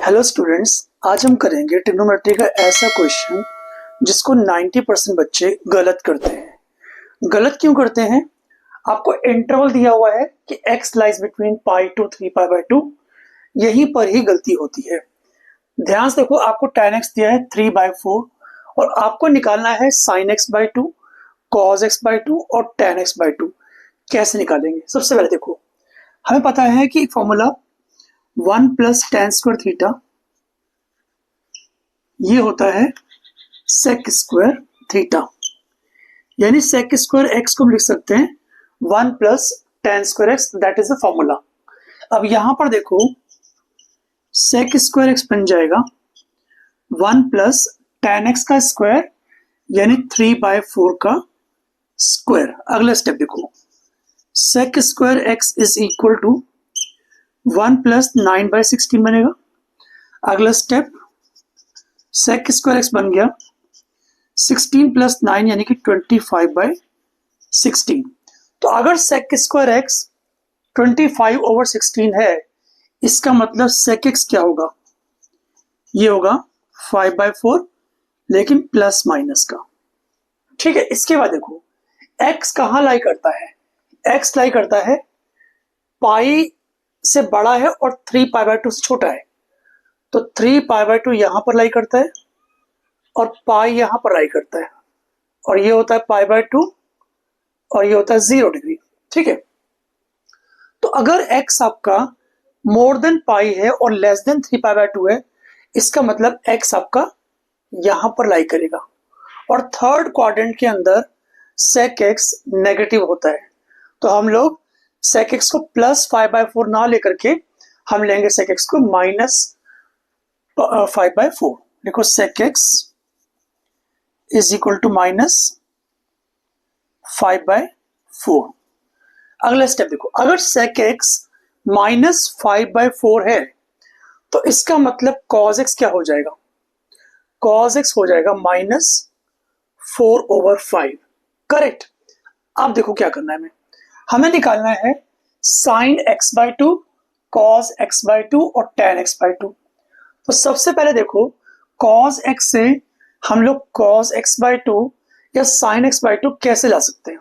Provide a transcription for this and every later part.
Hello students, आज हम करेंगे ट्रिग्नोमेट्री का ऐसा क्वेश्चन जिसको 90% बच्चे गलत करते हैं। गलत क्यों करते हैं? आपको इंटरवल दिया हुआ है कि x lies between pi to 3π/2, यहीं पर ही गलती होती है। ध्यान से देखो, आपको tan x दिया है 3/4 और आपको निकालना है sin x/2, cos x/2 और tan x/2। कैसे निकालेंगे? सबसे पहले देखो, हमें पता है कि फॉर्मूला 1 + tan² थीटा ये होता है sec² थीटा, यानी sec² x को हम लिख सकते हैं 1 + tan² x, that is the formula. अब यहां पर देखो, sec² x बन जाएगा 1 + tan x का स्क्वायर यानी 3/4 का स्क्वायर। अगला स्टेप देखो, sec² x is equal to 1 + 9/16 बनेगा। अगला स्टेप, sec² x बन गया 16 + 9 यानी कि 25/16। तो अगर sec² x 25/16 है, इसका मतलब sec x क्या होगा? ये होगा 5/4, लेकिन प्लस माइनस का। ठीक है, इसके बाद देखो x कहाँ लाई करता है? x लाई करता है पाई से बड़ा है और 3π/2 से छोटा है, तो 3π/2 यहां पर लाई करता है और पाई यहां पर लाई करता है, और ये होता है π/2 और ये होता है 0 डिग्री। ठीक है, तो अगर x आपका मोर देन पाई है और लेस देन 3π/2 है, इसका मतलब x आपका यहां पर लाई करेगा। और थर्ड क्वाड्रेंट के अंदर sec x नेगेटिव होता है, तो हम लोग sec x को +5/4 ना लेकर के हम लेंगे sec x को -5/4। देखो sec x is equal to -5/4। अगला स्टेप देखो, अगर sec x -5/4 है तो इसका मतलब cos x क्या हो जाएगा? cos x हो जाएगा -4/5। करेक्ट। अब देखो क्या करना है, हमें निकालना है sin x/2, cos x/2 और tan x/2। तो सबसे पहले देखो, cos x से हम लोग cos x/2 या sin x/2 कैसे ला सकते हैं?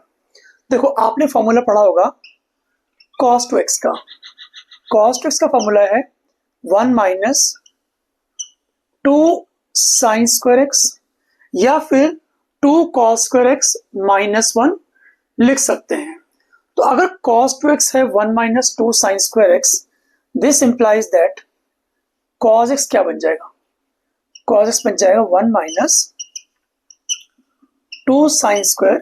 देखो, आपने फॉर्मूला पढ़ा होगा cos 2x का। cos 2x का फॉर्मूला है 1 - 2 sin² x या फिर 2 cos² x -1 लिख सकते हैं। तो अगर cos 2x है 1 - 2 sin² x, this implies that cos x क्या बन जाएगा? cos x बन जाएगा 1 - 2 sin²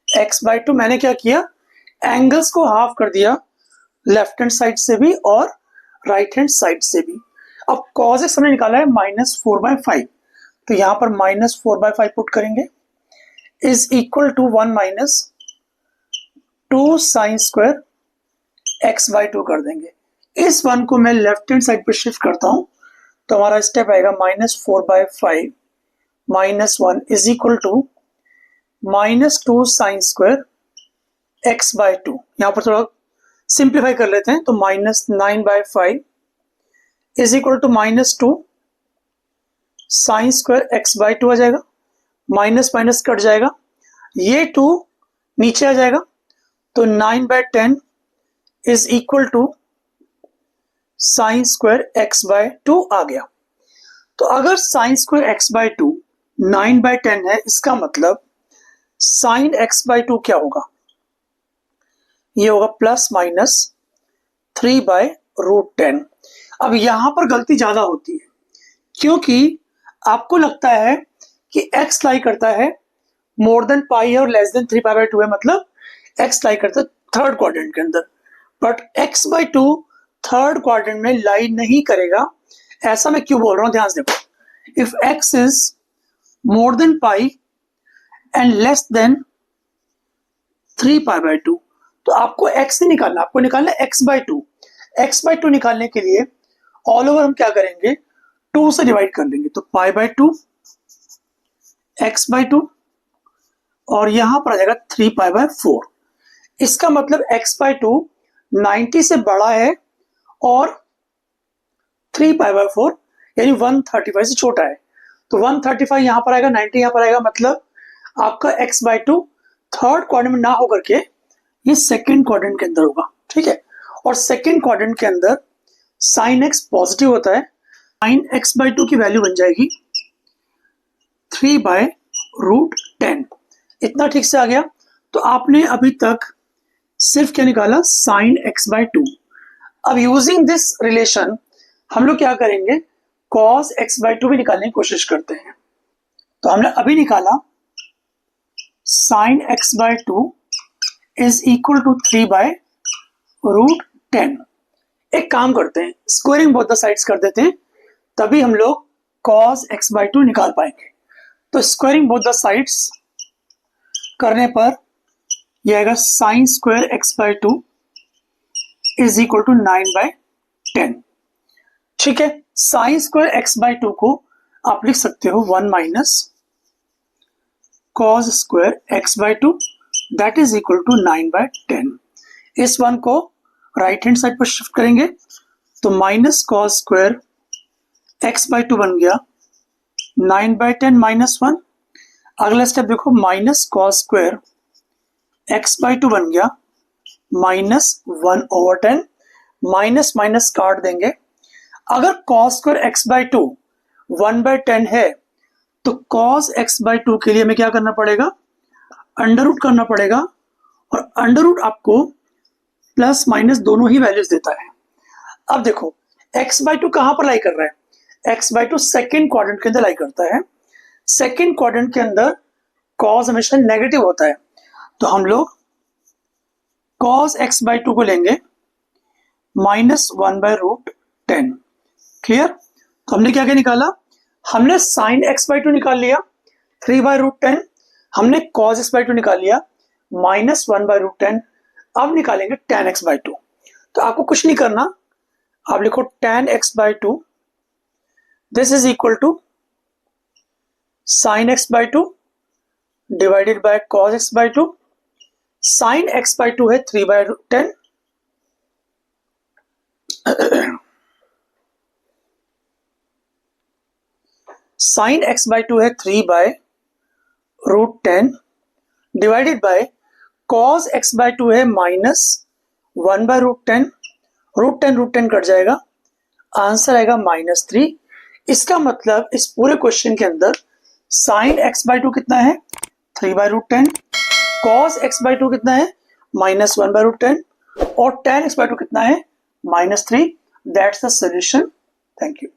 x/2। मैंने क्या किया, एंगल्स को हाफ कर दिया, लेफ्ट हैंड साइड से भी और राइट हैंड साइड से भी। अब cos x हमने निकाला है -4/5, तो यहां पर -4/5 पुट करेंगे, is equal to 1 - 2 sin² x/2 कर देंगे। इस 1 को मैं लेफ्ट हैंड साइड पर शिफ्ट करता हूं, तो हमारा स्टेप आएगा -4/5 -1 is equal to -2 sin² x/2। यहां पर थोड़ा सिंप्लीफाई कर लेते हैं, तो -9/5 is equal to -2 sin² x/2 आ जाएगा, माइनस माइनस कट जाएगा, ये 2 नीचे आ जाएगा, तो 9/10 is equal to sin² x/2 आ गया। तो अगर sin² x/2 9/10 है, इसका मतलब sin x/2 क्या होगा? ये होगा ±3/√10। अब यहां पर गलती ज्यादा होती है, क्योंकि आपको लगता है कि x लाई करता है मोर देन पाई है और लेस देन 3π/2 है, मतलब x लाई करता है थर्ड क्वाड्रेंट के अंदर, बट x/2 थर्ड क्वाड्रेंट में लाई नहीं करेगा। ऐसा मैं क्यों बोल रहा हूं, ध्यान से देखो, if x is more than pi and less than 3π/2, तो आपको x नहीं निकालना, आपको निकालना x/2। x/2 निकालने के लिए ऑल ओवर हम क्या करेंगे, 2 से डिवाइड कर लेंगे, तो π/2 x/2 और यहां पर आ जाएगा 3π/4। इसका मतलब x/2 90 से बड़ा है और 3π/4 यानी 135 से छोटा है, तो 135 यहाँ पर आएगा, 90 यहाँ पर आएगा, मतलब आपका x/2 थर्ड क्वाड्रेंट में ना होकर के ये सेकंड क्वाड्रेंट के अंदर होगा। ठीक है, और सेकंड क्वाड्रेंट के अंदर sin x पॉजिटिव होता है, sin x/2 की वैल्यू बन जाएगी 3/√10। इतना ठीक से आ गया। तो आपने अभी तक सिर्फ क्या निकाला, sin x/2। अब यूजिंग दिस रिलेशन हम लोग क्या करेंगे, cos x/2 भी निकालने की कोशिश करते हैं। तो हमने अभी निकाला sin x/2 is equal to 3/√10। एक काम करते हैं, स्क्वायरिंग बोथ द साइड्स कर देते हैं, तभी हम लोग cos x/2 निकाल पाएंगे। तो स्क्वायरिंग बोथ द साइड्स करने पर यह आएगा sin square x/2 is equal to 9/10। ठीक है, sin स्क्वायर x/2 को आप लिख सकते हो 1 minus cos square x/2 that is equal to 9/10। इस वन को राइट हैंड साइड पर शिफ्ट करेंगे तो माइनस cos स्क्वायर x/2 बन गया 9/10 माइनस 1। अगला स्टेप देखो, माइनस cos स्क्वायर x/2 बन गया -1/10। माइनस माइनस काट देंगे। अगर cos स्क्वायर x/2 1/10 है तो cos x/2 के लिए हमें क्या करना पड़ेगा, अंडर रूट करना पड़ेगा, और अंडर रूट आपको प्लस माइनस दोनों ही वैल्यूज देता है। अब देखो x/2 कहां पर लाई कर रहा है, x/2 सेकेंड क्वाड्रेंट के अंदर लाई करता है। सेकेंड क्वाड्रेंट के अंदर cos हमेशा नेगेटिव होता है, तो हम लोग cos x/2 को लेंगे -1/√10। क्लियर। तो हमने क्या क्या निकाला, हमने sin x/2 निकाल लिया 3/√10, हमने cos x/2 निकाल लिया -1/√10। अब निकालेंगे tan x/2। तो आपको कुछ नहीं करना, आप लिखो tan x/2 this is equal to sin x/2 divided by cos x/2। sin x/2 है 3/10, sin x/2 है 3/√10 डिवाइडेड बाय cos x/2 है -1/√10। √10 कट जाएगा, आंसर आएगा -3। इसका मतलब इस पूरे क्वेश्चन के अंदर sin x/2 कितना है 3/√10, cos x/2 कितना है -1/√10, और tan x/2 कितना है -3। That's the solution. Thank you.